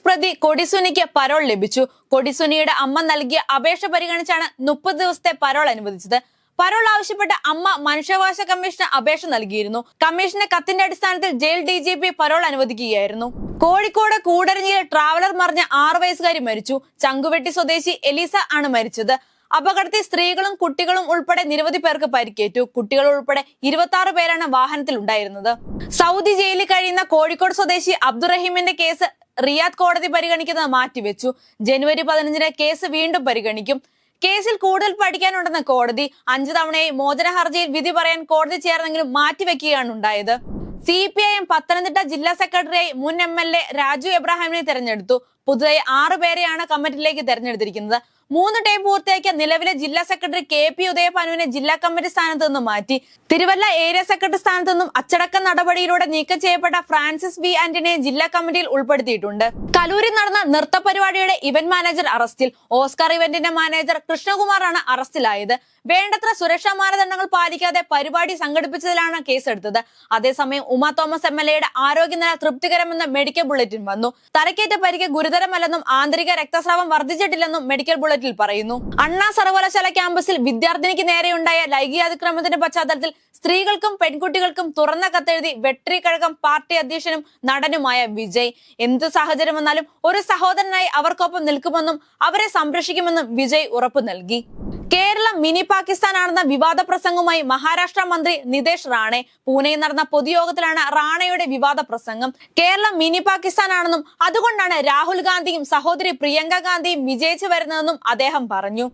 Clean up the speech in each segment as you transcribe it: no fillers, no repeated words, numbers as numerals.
പ്രതി കൊടിസുനിക്ക് പരോൾ ലഭിച്ചു. കൊടിസുനിയുടെ അമ്മ നൽകിയ അപേക്ഷ പരിഗണിച്ചാണ് 30 ദിവസത്തെ പരോൾ അനുവദിച്ചത്. പരോൾ ആവശ്യപ്പെട്ട അമ്മ മനുഷ്യാവകാശ കമ്മീഷന് അപേക്ഷ നൽകിയിരുന്നു. കമ്മീഷന്റെ കത്തിന്റെ അടിസ്ഥാനത്തിൽ ജയിൽ DGP പരോൾ അനുവദിക്കുകയായിരുന്നു. കോഴിക്കോട് കൂടരഞ്ഞിയിൽ ട്രാവലർ മറിഞ്ഞ 6 വയസ്സുകാരി മരിച്ചു. ചങ്കുവെട്ടി സ്വദേശി എലീസ ആണ് മരിച്ചത്. അപകടത്തിൽ സ്ത്രീകളും കുട്ടികളും ഉൾപ്പെടെ നിരവധി പേർക്ക് പരിക്കേറ്റു. കുട്ടികൾ ഉൾപ്പെടെ 26 പേരാണ് വാഹനത്തിൽ ഉണ്ടായിരുന്നത്. സൗദി ജയിലിൽ കഴിയുന്ന കോഴിക്കോട് സ്വദേശി അബ്ദുറഹീമിന്റെ കേസ് റിയാദ് കോടതി പരിഗണിക്കുന്നത് മാറ്റിവെച്ചു. ജനുവരി 15 കേസ് വീണ്ടും പരിഗണിക്കും. കേസിൽ കൂടുതൽ പഠിക്കാനുണ്ടെന്ന് കോടതി. 5 തവണയായി മോചന ഹർജിയിൽ വിധി പറയാൻ കോടതി ചേർന്നെങ്കിലും മാറ്റിവെക്കുകയാണ് ഉണ്ടായത്. CPIM പത്തനംതിട്ട ജില്ലാ സെക്രട്ടറിയായി മുൻ MLA രാജു എബ്രാഹിമിനെ തെരഞ്ഞെടുത്തു. പുതുതായി 6 പേരെയാണ് കമ്മിറ്റിയിലേക്ക് തെരഞ്ഞെടുത്തിരിക്കുന്നത്. 3 ടൈം പൂർത്തിയാക്കിയ നിലവിലെ ജില്ലാ സെക്രട്ടറി KP ഉദയഭാനുവിനെ ജില്ലാ കമ്മിറ്റി സ്ഥാനത്ത് നിന്നും മാറ്റി. തിരുവല്ല ഏരിയ സെക്രട്ടറി സ്ഥാനത്ത് നിന്നും അച്ചടക്ക നടപടിയിലൂടെ നീക്കം ചെയ്യപ്പെട്ട ഫ്രാൻസിസ് V ആന്റണിയെ ജില്ലാ കമ്മിറ്റിയിൽ ഉൾപ്പെടുത്തിയിട്ടുണ്ട്. കലൂരിൽ നടന്ന നൃത്ത പരിപാടിയുടെ ഇവന്റ് മാനേജർ അറസ്റ്റിൽ. ഓസ്കാർ ഇവന്റിന്റെ മാനേജർ കൃഷ്ണകുമാറാണ് അറസ്റ്റിലായത്. വേണ്ടത്ര സുരക്ഷാ മാനദണ്ഡങ്ങൾ പാലിക്കാതെ പരിപാടി സംഘടിപ്പിച്ചതിലാണ് കേസെടുത്തത്. അതേസമയം ഉമാ തോമസ് MLAയുടെ ആരോഗ്യനില തൃപ്തികരമെന്ന് മെഡിക്കൽ ബുള്ളറ്റിൻ വന്നു. തലക്കേറ്റ പരിക്ക് ഗുരുതരമല്ലെന്നും ആന്തരിക രക്തസ്രാവം വർദ്ധിച്ചിട്ടില്ലെന്നും മെഡിക്കൽ ബുള്ളറ്റിൽ പറയുന്നു. അണ്ണാ സർവകലാശാല ക്യാമ്പസിൽ വിദ്യാർത്ഥിനിക്ക് നേരെയുണ്ടായ ലൈംഗികാതിക്രമത്തിന്റെ പശ്ചാത്തലത്തിൽ സ്ത്രീകൾക്കും പെൺകുട്ടികൾക്കും തുറന്ന കത്തെഴുതി വെട്രി കഴകം പാർട്ടി അധ്യക്ഷനും നടനുമായ വിജയ്. എന്ത് സാഹചര്യം വന്നാലും ഒരു സഹോദരനായി അവർക്കൊപ്പം നിൽക്കുമെന്നും അവരെ സംരക്ഷിക്കുമെന്നും വിജയ് ഉറപ്പു നൽകി. കേരളം മിനി പാകിസ്ഥാനാണെന്ന വിവാദ പ്രസംഗവുമായി മഹാരാഷ്ട്ര മന്ത്രി നിതേഷ് റാണെ. പൂനെയിൽ നടന്ന പൊതുയോഗത്തിലാണ് റാണയുടെ വിവാദ പ്രസംഗം. കേരളം മിനി പാകിസ്ഥാനാണെന്നും അതുകൊണ്ടാണ് രാഹുൽ ഗാന്ധിയും സഹോദരി പ്രിയങ്ക ഗാന്ധിയും വിജയിച്ചു വരുന്നതെന്നും അദ്ദേഹം പറഞ്ഞു.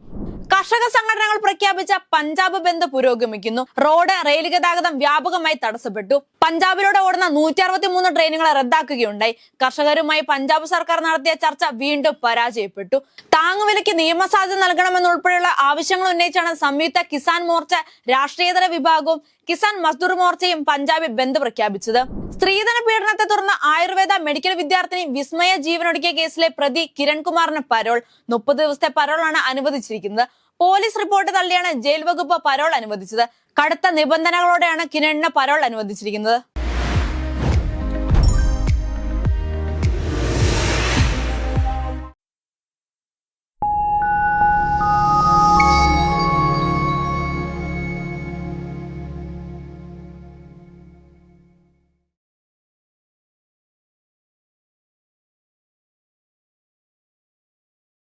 കർഷക സംഘടനകൾ പ്രഖ്യാപിച്ച പഞ്ചാബ് ബന്ദ് പുരോഗമിക്കുന്നു. റോഡ്, റെയിൽ ഗതാഗതം വ്യാപകമായി തടസ്സപ്പെട്ടു. പഞ്ചാബിലൂടെ ഓടുന്ന 163 ട്രെയിനുകൾ റദ്ദാക്കുകയുണ്ടായി. കർഷകരുമായി പഞ്ചാബ് സർക്കാർ നടത്തിയ ചർച്ച വീണ്ടും പരാജയപ്പെട്ടു. താങ്ങുവിലയ്ക്ക് നിയമസാധ്യത നൽകണമെന്നുൾപ്പെടെയുള്ള ആവശ്യങ്ങൾ ഉന്നയിച്ചാണ് സംയുക്ത കിസാൻ മോർച്ച രാഷ്ട്രീയതല വിഭാഗവും കിസാൻ മസ്ദൂർ മോർച്ചയും പഞ്ചാബിൽ ബന്ദ് പ്രഖ്യാപിച്ചത്. സ്ത്രീധന പീഡനത്തെ തുടർന്ന് ആയുർവേദ മെഡിക്കൽ വിദ്യാർത്ഥിനി വിസ്മയ ജീവനൊടുക്കിയ കേസിലെ പ്രതി കിരൺകുമാറിന് പരോൾ. 30 ദിവസത്തെ പരോളാണ് അനുവദിച്ചിരിക്കുന്നത്. പോലീസ് റിപ്പോർട്ട് തള്ളിയാണ് ജയിൽ വകുപ്പ് പരോൾ അനുവദിച്ചത്. കടുത്ത നിബന്ധനകളോടെയാണ് കിരണിന് പരോൾ അനുവദിച്ചിരിക്കുന്നത്.